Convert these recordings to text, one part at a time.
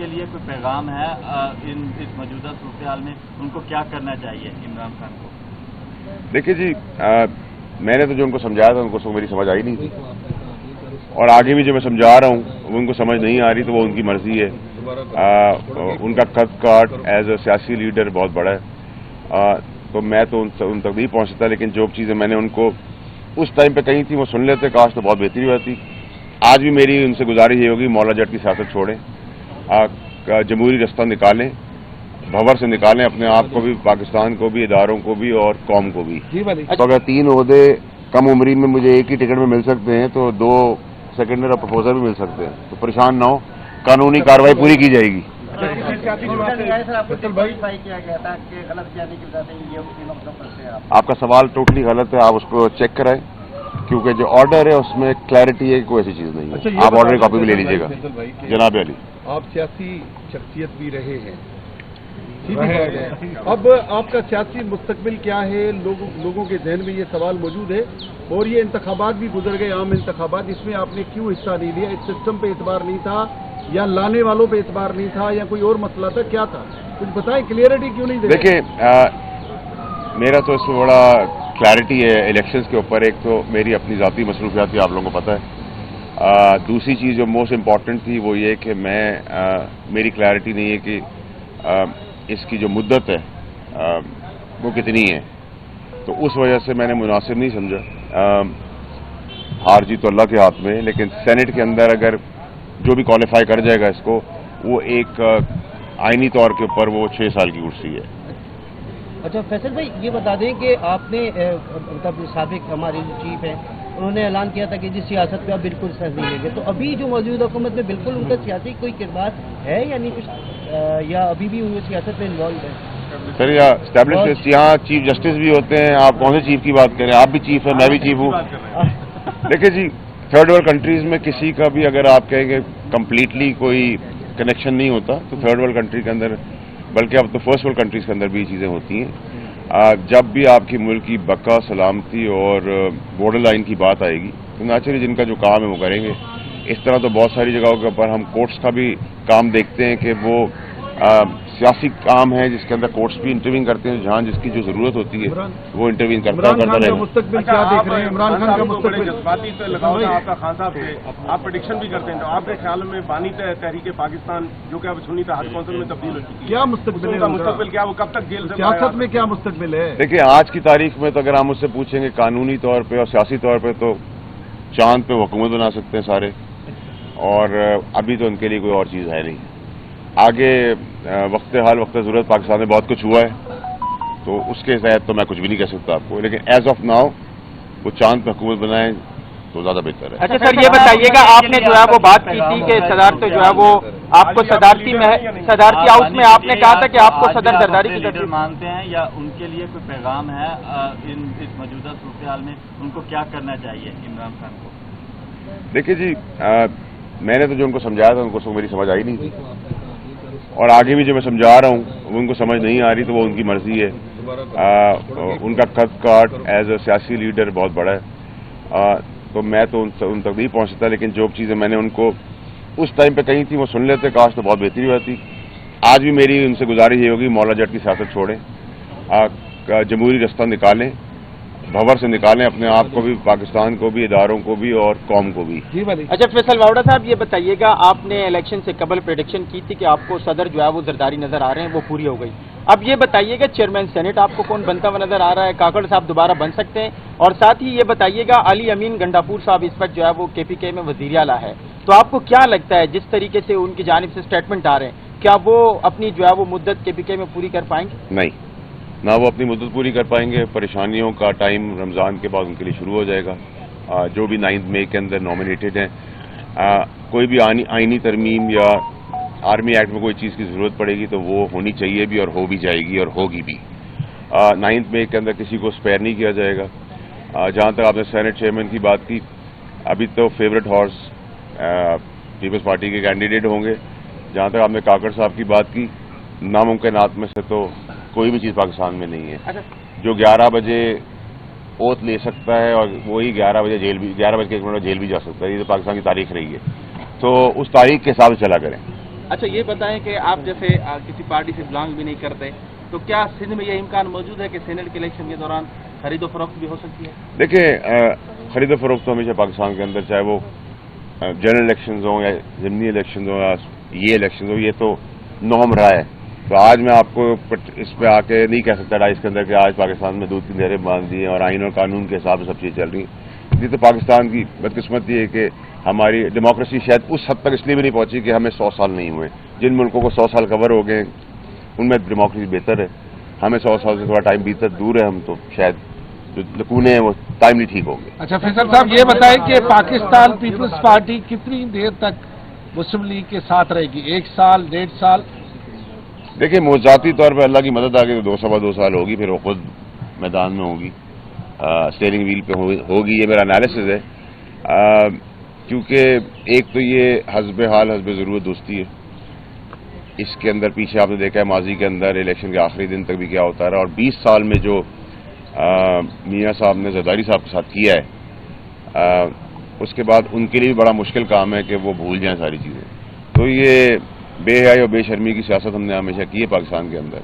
उनके लिए कोई पैगाम है इस मौजूदा सूरत हाल में, उनको क्या करना चाहिए इमरान खान को? देखिए जी, मैंने तो जो उनको समझाया था उनको मेरी समझ आई नहीं थी, और आगे भी जो मैं समझा रहा हूँ उनको समझ नहीं आ रही, तो वो उनकी मर्जी है। उनका कद काट एज अ सियासी लीडर बहुत बड़ा है, तो मैं तो उन तक नहीं पहुँच सकता, लेकिन जो चीज़ें मैंने उनको उस टाइम पे कही थी वो सुन लेते, काश तो बहुत बेहतरी होती। आज भी मेरी उनसे गुजारिश ये होगी, मौला जट की सियासत छोड़ें, जमहूरी रास्ता निकालें, भंवर से निकालें अपने आप को भी, पाकिस्तान को भी, इदारों को भी और कौम को भी। तो अगर 3 ओहदे कम उम्री में मुझे एक ही टिकट में मिल सकते हैं तो 2 सेकेंडरी प्रपोजल भी मिल सकते हैं, तो परेशान ना हो, कानूनी कार्रवाई पूरी की जाएगी। आपका सवाल टोटली गलत है, आप उसको चेक कराएं, क्योंकि जो ऑर्डर है उसमें क्लैरिटी है कि कोई ऐसी चीज नहीं है। आप ऑर्डर की कॉपी भी ले लीजिएगा। जनाब अली, आप सियासी शख्सियत भी रहे हैं, अब आपका सियासी मुस्तकबिल क्या है? लोगों के जहन में ये सवाल मौजूद है, और ये इंतखाबात भी गुजर गए, आम इंतखाबात, इसमें आपने क्यों हिस्सा नहीं लिया? इस सिस्टम पे एतबार नहीं था, या लाने वालों पे एतबार नहीं था, या कोई और मसला था, क्या था? कुछ बताएं, क्लियरिटी क्यों नहीं दे? देखिए, मेरा तो इसमें बड़ा क्लैरिटी है इलेक्शंस के ऊपर। एक तो मेरी अपनी ज़ाती मसरूफियात थी, आप लोगों को पता है। दूसरी चीज़ जो मोस्ट इम्पॉर्टेंट थी वो ये कि मेरी क्लैरिटी नहीं है कि इसकी जो मुद्दत है वो कितनी है, तो उस वजह से मैंने मुनासिब नहीं समझा। हार जीत तो अल्लाह के हाथ में है, लेकिन सेनेट के अंदर अगर जो भी क्वालिफाई कर जाएगा इसको, वो एक आईनी तौर के ऊपर वो 6 साल की कुर्सी है। अच्छा फैसल भाई, ये बता दें कि आपने मतलब साबिक हमारे जो चीफ हैं उन्होंने ऐलान किया था कि जिस सियासत पे आप बिल्कुल सह नहीं लेंगे, तो अभी जो मौजूदा हुकूमत में बिल्कुल उनका सियासी कोई किरदार है या नहीं कुछ, या अभी भी वो सियासत में इन्वॉल्व है? सर, एस्टैब्लिश यहाँ चीफ जस्टिस भी होते हैं, आप कौन से चीफ की बात करें? आप भी चीफ है, मैं भी चीफ हूँ। देखिए जी, थर्ड वर्ल्ड कंट्रीज में किसी का भी अगर आप कहेंगे कम्प्लीटली कोई कनेक्शन नहीं होता, तो थर्ड वर्ल्ड कंट्री के अंदर, बल्कि अब तो फर्स्ट वर्ल्ड कंट्रीज के अंदर भी ये चीज़ें होती हैं। जब भी आपकी मुल्क की बका, सलामती और बॉर्डर लाइन की बात आएगी, तो नेचुरली जिनका जो काम है वो करेंगे। इस तरह तो बहुत सारी जगहों के ऊपर हम कोर्ट्स का भी काम देखते हैं कि वो सियासी काम है जिसके अंदर कोर्ट्स भी इंटरवीन करते हैं, जहाँ जिसकी जो जरूरत होती है वो इंटरवीन करता रहेगा। मुस्तकबिल क्या देख रहे हैं? इमरान खान का मुस्तकबिल जज्बाती से लगाव था आपका खान साहब से, आप प्रेडिक्शन भी करते हैं, तो आपके ख्याल में बानी तहरीक पाकिस्तान जो कि अब सुन्नी तहत कौंसिल में तब्दील हो चुकी है, क्या मुस्तकबिल है? मुस्तकबिल क्या, वो कब तक जेल से सियासत में क्या मुस्तकबिल है? देखिए, आज की तारीख में तो अगर हम उससे पूछेंगे कानूनी तौर पर और सियासी तौर पर, तो चांद पे हुकूमत बना सकते हैं सारे, और अभी तो उनके लिए कोई और चीज़ है नहीं। आगे वक्त हाल वक्त ज़रूरत पाकिस्तान में बहुत कुछ हुआ है, तो उसके तहत तो मैं कुछ भी नहीं कह सकता आपको, लेकिन एज ऑफ नाउ वो चांद पे हुकूमत बनाएं तो ज़्यादा बेहतर है। अच्छा सर, ये बताइएगा, आपने जो है वो बात की थी कि सदारत जो है वो आपको सदारती हाउस में आपने कहा था कि आपको सदर जरदारी की लीडर मानते हैं, या उनके लिए कोई पैगाम है इस मौजूदा सूरत हाल में, उनको क्या करना चाहिए इमरान खान को? देखिए जी, मैंने तो जो उनको समझाया था उनको मेरी समझ आई नहीं थी, और आगे भी जो मैं समझा रहा हूँ उनको समझ नहीं आ रही, तो वो उनकी मर्जी है। उनका कद काट एज अ सियासी लीडर बहुत बड़ा है, तो मैं तो उन तक नहीं पहुँच सकता, लेकिन जो चीज़ें मैंने उनको उस टाइम पे कही थी वो सुन लेते, काश तो बहुत बेहतरी होती। आज भी मेरी उनसे गुजारिश ये होगी, मौला जट की सियासत छोड़ें, जमहूरी रास्ता निकालें, भंवर से निकालें अपने आप को भी, पाकिस्तान को भी, इदारों को भी और कौम को भी। अच्छा फैसल वावड़ा साहब, ये बताइएगा, आपने इलेक्शन से कबल प्रेडिक्शन की थी कि आपको सदर जो है वो जरदारी नजर आ रहे हैं, वो पूरी हो गई। अब ये बताइएगा, चेयरमैन सेनेट आपको कौन बनता हुआ नजर आ रहा है? काकड़ साहब दोबारा बन सकते हैं? और साथ ही ये बताइएगा, अली अमीन गंडापुर साहब इस वक्त जो है वो KPK में वजीर आला है, तो आपको क्या लगता है जिस तरीके से उनकी जानिब से स्टेटमेंट आ रहे हैं, क्या वो अपनी जो है वो मुद्दत KPK में पूरी कर पाएंगे? नहीं, ना वो अपनी मुद्दत पूरी कर पाएंगे। परेशानियों का टाइम रमज़ान के बाद उनके लिए शुरू हो जाएगा। जो भी 9 मई के अंदर नॉमिनेटेड हैं, कोई भी आईनी तरमीम या आर्मी एक्ट में कोई चीज़ की ज़रूरत पड़ेगी तो वो होनी चाहिए भी, और हो भी जाएगी और होगी भी। 9 मई के अंदर किसी को स्पेयर नहीं किया जाएगा। जहाँ तक आपने सेनेट चेयरमैन की बात की, अभी तो फेवरेट हॉर्स पीपल्स पार्टी के कैंडिडेट होंगे। जहाँ तक आपने काकड़ साहब की बात की, नामुमकिनात में से तो कोई भी चीज़ पाकिस्तान में नहीं है। जो 11 बजे ओथ ले सकता है और वही 11 बजे 11 बजे के 1 मिनट में जेल भी जा सकता है, ये तो पाकिस्तान की तारीख रही है, तो उस तारीख के हिसाब से चला करें। अच्छा ये बताएं कि आप जैसे किसी पार्टी से बिलोंग भी नहीं करते, तो क्या सिंध में ये इम्कान मौजूद है कि सेनेट के इलेक्शन के दौरान खरीदो फरोख्त भी हो सकती है? देखिए, खरीदो फरोख्त तो हमेशा पाकिस्तान के अंदर, चाहे वो जनरल इलेक्शन हो या ज़िमनी इलेक्शन हो या ये इलेक्शन हो, ये तो नॉर्म रहा है। तो आज मैं आपको इस पे आके नहीं कह सकता इसके अंदर कि आज पाकिस्तान में दूध की नहरें बांध दी हैं और आइन और कानून के हिसाब से सब चीज़ चल रही हैं। ये तो पाकिस्तान की बदकिस्मती है कि हमारी डेमोक्रेसी शायद उस हद तक इसलिए भी नहीं पहुंची कि हमें 100 साल नहीं हुए। जिन मुल्कों को 100 साल कवर हो गए उनमें डेमोक्रेसी बेहतर है, हमें 100 साल से थोड़ा टाइम बीता दूर है, हम तो शायद जो लकूने हैं वो टाइमली ठीक होंगे। अच्छा फैसल साहब, ये बताएं कि पाकिस्तान पीपल्स पार्टी कितनी देर तक मुस्लिम लीग के साथ रहेगी? 1 साल, 1.5 साल? देखिए, मोजाती तौर पर अल्लाह की मदद आ गई तो 2 साल होगी, फिर वो खुद मैदान में होगी, स्टीयरिंग व्हील पे होगी। ये मेरा एनालिसिस है, क्योंकि एक तो ये हस्ब हाल हस्ब ज़रूरत दोस्ती है। इसके अंदर पीछे आपने देखा है माजी के अंदर इलेक्शन के आखिरी दिन तक भी क्या होता रहा, और 20 साल में जो मियाँ साहब ने जरदारी साहब के साथ किया है, उसके बाद उनके लिए भी बड़ा मुश्किल काम है कि वो भूल जाएं सारी चीज़ें। तो ये बेहयाई और बेशर्मी की सियासत हमने हमेशा की है पाकिस्तान के अंदर,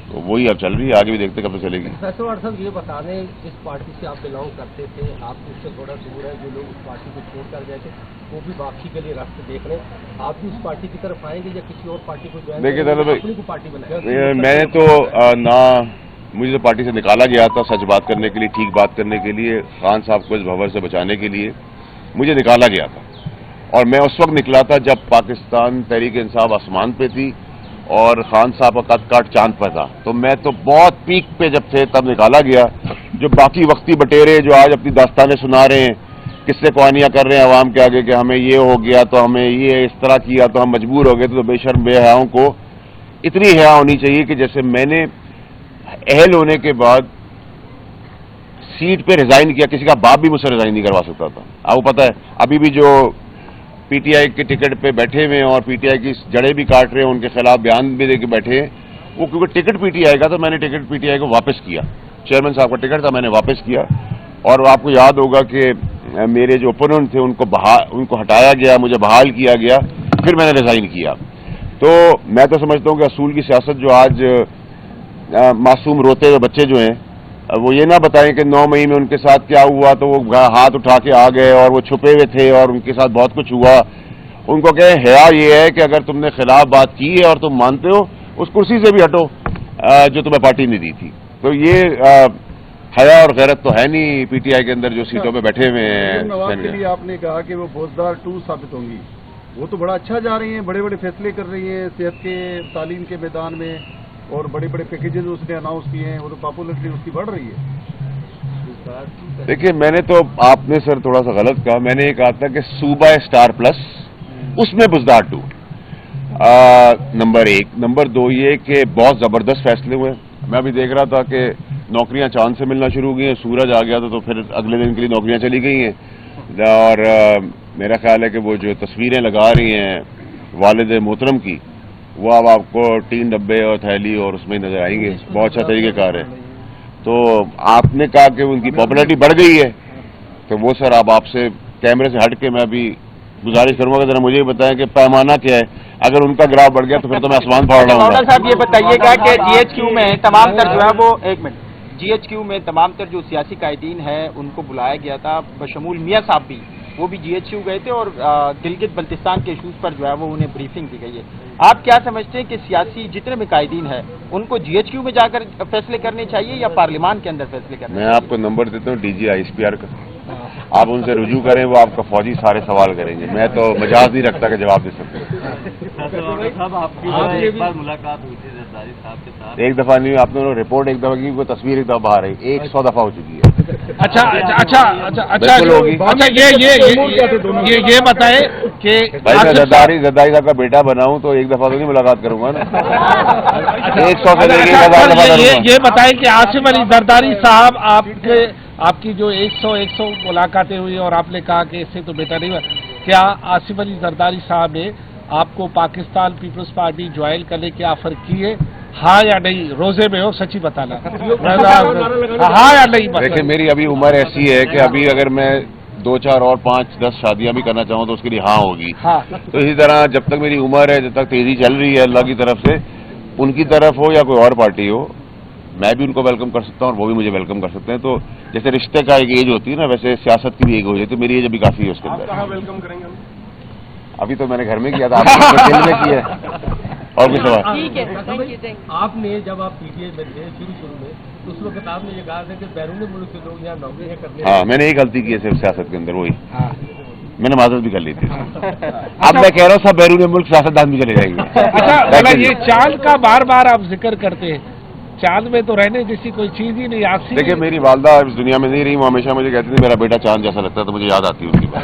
तो वही अब चल रही है, आगे भी देखते कब तक चलेगी। फैसल साहब, ये बता दें, जिस पार्टी से आप बिलोंग करते थे, आप उससे थोड़ा दूर है, जो लोग उस पार्टी को छोड़ कर गए थे वो भी वापसी के लिए रास्ते देख रहे हैं, आप भी उस पार्टी की तरफ आएंगे या किसी और पार्टी को ज्वाइन? देखिए अपनी को पार्टी बनाएंगे? मैंने तो ना, मुझे तो पार्टी से निकाला गया था सच बात करने के लिए, ठीक बात करने के लिए, खान साहब को इस भंवर से बचाने के लिए मुझे निकाला गया था। और मैं उस वक्त निकला था जब पाकिस्तान तहरीक इंसाफ आसमान पे थी और खान साहब का कद काट चांद पर था। तो मैं तो बहुत पीक पे जब थे तब निकाला गया। जो बाकी वक्ती बटेरे जो आज अपनी दास्तानें सुना रहे हैं, किससे कहानियां कर रहे हैं अवाम के आगे कि हमें ये हो गया तो हमें ये इस तरह किया तो हम मजबूर हो गए, तो बेशर्म बेहयाओं को इतनी हया होनी चाहिए कि जैसे मैंने अहल होने के बाद सीट पे रिजाइन किया, किसी का बाप भी मुझसे रिजाइन नहीं करवा सकता था। आपको पता है, अभी भी जो पीटीआई के टिकट पे बैठे हुए हैं और पीटीआई की जड़ें भी काट रहे हैं, उनके खिलाफ बयान भी देके बैठे हैं, वो क्योंकि टिकट पीटीआई का था, मैंने टिकट पीटीआई को वापस किया। चेयरमैन साहब का टिकट था, मैंने वापस किया। और आपको याद होगा कि मेरे जो ओपोनेंट थे उनको हटाया गया, मुझे बहाल किया गया, फिर मैंने रिजाइन किया। तो मैं तो समझता हूँ कि असूल की सियासत जो आज मासूम रोते हुए बच्चे जो हैं वो ये ना बताएं कि 9 मई में उनके साथ क्या हुआ, तो वो हाथ उठा के आ गए और वो छुपे हुए थे और उनके साथ बहुत कुछ हुआ। उनको कहें हया ये है कि अगर तुमने खिलाफ बात की है और तुम मानते हो, उस कुर्सी से भी हटो जो तुम्हें पार्टी ने दी थी। तो ये हया और गैरत तो है नहीं पीटीआई के अंदर जो सीटों पे बैठे हुए हैं। नवाज के लिए आपने कहा कि वो फौजदार 2 साबित होंगी, वो तो बड़ा अच्छा जा रही हैं, बड़े बड़े फैसले कर रही हैं सेहत के, तालीम के मैदान में, और बड़े बड़े पैकेजेस उसने अनाउंस किए हैं, वो तो पॉपुलरिटी उसकी बढ़ रही है। देखिए, मैंने तो आपने सर थोड़ा सा गलत कहा। मैंने ये कहा था कि सूबा स्टार प्लस, उसमें बुज़दार 2 नंबर 1। नंबर 2 ये कि बहुत ज़बरदस्त फैसले हुए। मैं अभी देख रहा था कि नौकरियां चांद से मिलना शुरू हो गई हैं, सूरज आ गया था तो फिर अगले दिन के लिए नौकरियां चली गई हैं। और मेरा ख्याल है कि वो जो तस्वीरें लगा रही हैं वालिद मोहतरम की, वो अब आपको 3 डब्बे और थैली और उसमें नजर आएंगे। बहुत अच्छा तरीक़ेकार है। तो आपने कहा कि उनकी पॉपुलरिटी बढ़ गई है, तो वो सर अब आपसे कैमरे से हट के मैं अभी गुजारिश करूंगा कि जरा मुझे भी बताएं कि पैमाना क्या है। अगर उनका ग्राफ बढ़ गया तो फिर तो मैं आसमान फाड़ रहा हूँ। साहब ये बताइएगा कि जीएचक्यू में तमाम तर जो है वो, एक मिनट, जीएचक्यू में तमाम तर जो सियासी कायदीन है उनको बुलाया गया था, बशमूल मियाँ साहब भी, वो भी जीएचक्यू गए थे और गिलगित बल्तिस्तान के इशूज पर जो है वो उन्हें ब्रीफिंग दी गई है। आप क्या समझते हैं कि सियासी जितने भी कायदीन हैं उनको जीएचक्यू में जाकर फैसले करने चाहिए या पार्लियामान के अंदर फैसले करने? मैं आपको नंबर देता हूँ डीजी ISPR का, आप उनसे रुजू करें, वो आपका फौजी सारे सवाल करेंगे। मैं तो मजाज नहीं रखता कि जवाब दे सकते। आपकी एक बार मुलाकात हुई थी जरदारी साहब के साथ? एक दफा नहीं, आपने रिपोर्ट एक दफा की, वो तस्वीर एक दफा बाहर आई, 100 दफा हो चुकी है। ये बताए कि भाई मैं जरदारी साहब का बेटा बनाऊं तो एक दफा तो नहीं मुलाकात करूंगा ना। 100 से लेके 1000 दफा करूंगा। ये बताएं कि आसिफ अली जरदारी साहब आपकी जो 100 मुलाकातें हुई और आपने कहा कि इससे तो बेटा नहीं हुआ, क्या आसिफ अली जरदारी साहब ने आपको पाकिस्तान पीपल्स पार्टी ज्वाइन करने की ऑफर की है? हाँ या नहीं? रोजे में हो, सच्ची बताना। हाँ या नहीं? देखिए, मेरी अभी उम्र ऐसी है कि अभी अगर मैं 2, 4 और 5, 10 शादियां भी करना चाहूँ तो उसके लिए हाँ होगी। हाँ। तो इसी तरह जब तक मेरी उम्र है, जब तक तेजी चल रही है अल्लाह की तरफ से, उनकी तरफ हो या कोई और पार्टी हो, मैं भी उनको वेलकम कर सकता हूँ और वो भी मुझे वेलकम कर सकते हैं। तो जैसे रिश्ते का एक एज होती है ना, वैसे सियासत की भी एक हो जाती है। मेरी एज अभी काफी है उसके आप कहाँ अंदर। वेलकम करेंगे हम? अभी तो मैंने घर में किया था, आपने दिल में किया है। और कुछ सवाल? ठीक है, थैंक यू। आपने जब आप पीटीआई में थे शुरू में, तो उस वक्त आपने ये कहा था कि बैरून मुल्क के लोग यहाँ नौकरियां करने। हाँ, मैंने एक गलती की है सिर्फ सियासत के अंदर, वही मैंने माजरत भी कर ली थी। अब मैं कह रहा हूँ सब बैरून मुल्क सियासतदान भी चले जाएंगे। अच्छा, मतलब ये चांद का बार बार आप जिक्र करते हैं, चांद में तो रहने जैसी कोई चीज ही नहीं। देखिए, मेरी वालदा इस दुनिया में नहीं रही, वो हमेशा मुझे कहती थी मेरा बेटा चांद जैसा लगता है, तो मुझे याद आती है उनकी बात।